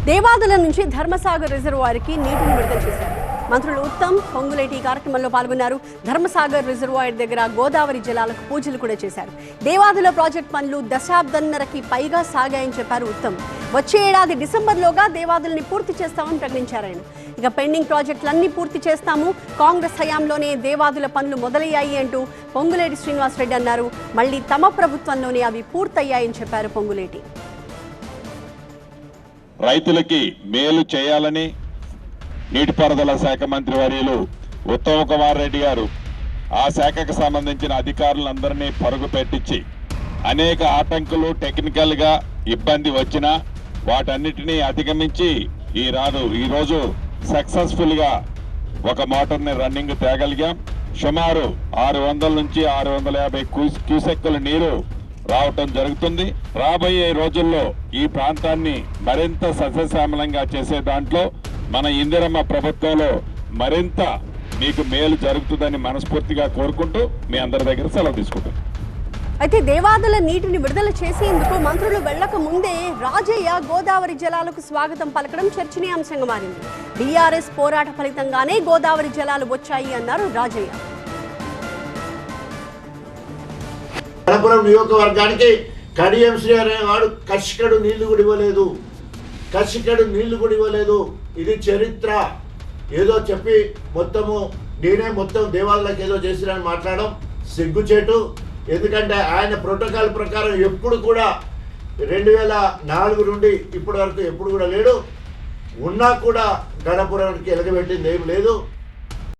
దేవాదుల నుంచి ధర్మసాగర్ రిజర్వాయర్కి నీటిని విడుదల చేశారు. మంత్రులు ఉత్తమ్, పొంగులేటి కార్యక్రమంలో పాల్గొన్నారు. ధర్మసాగర్ రిజర్వాయర్ దగ్గర గోదావరి జలాలకు పూజలు కూడా చేశారు. దేవాదుల ప్రాజెక్ట్ పనులు దశాబ్దన్నరకి పైగా సాగాయని చెప్పారు ఉత్తమ్. వచ్చే ఏడాది డిసెంబర్లోగా దేవాదుల్ని పూర్తి చేస్తామని ప్రకటించారు ఆయన. ఇక పెండింగ్ ప్రాజెక్టులన్నీ పూర్తి చేస్తాము, కాంగ్రెస్ హయాంలోనే దేవాదుల పనులు మొదలయ్యాయి అంటూ పొంగులేటి శ్రీనివాసరెడ్డి అన్నారు. మళ్ళీ తమ ప్రభుత్వంలోనే అవి పూర్తయ్యాయని చెప్పారు పొంగులేటి. రైతులకి మేలు చేయాలని నీటిపారుదల శాఖ మంత్రి వర్యులు ఉత్తమ్ కుమార్ రెడ్డి గారు ఆ శాఖకు సంబంధించిన అధికారులందరినీ పరుగు పెట్టించి అనేక ఆటంకులు టెక్నికల్గా ఇబ్బంది వచ్చినా వాటన్నిటినీ అధిగమించి ఈరోజు సక్సెస్ఫుల్గా ఒక మోటార్ని రన్నింగ్ తేగలిగాం. సుమారు 600 నుంచి 650 క్యూసెక్కుల నీరు రావటం జరుగుతుంది. రాబోయే రోజుల్లో ఈ ప్రాంతాన్ని మరింత సస్యశ్యామలంగా చేసే దాంట్లో మన ఇందిరమ్మ ప్రభుత్వంలో మరింత మీకు మేలు జరుగుతుందని మనస్ఫూర్తిగా కోరుకుంటూ మీ అందరి దగ్గర సెలవు తీసుకుంటాం. అయితే దేవాదుల నీటిని విడుదల చేసేందుకు మంత్రులు వెళ్లక ముందే రాజయ్య గోదావరి జలాలకు స్వాగతం పలకడం చర్చనీయాంశంగా మారింది. బీఆర్ఎస్ పోరాట ఫలితంగానే గోదావరి జలాలు వచ్చాయి అన్నారు రాజయ్య. గణపురం నియోజకవర్గానికి కడియం శ్రీ అనేవాడు కసికడు నీళ్లు కూడా ఇవ్వలేదు. ఇది చరిత్ర. ఏదో చెప్పి నేనే మొత్తం దేవాలయాలకు ఏదో చేసిరని మాట్లాడడం సిగ్గుచేటు. ఎందుకంటే ఆయన ప్రోటోకాల్ ప్రకారం ఎప్పుడు కూడా 2004 నుండి ఇప్పటి వరకు ఎప్పుడు కూడా లేడు. ఉన్నా కూడా గణపురానికి ఎలగబెట్టింది ఏం లేదు.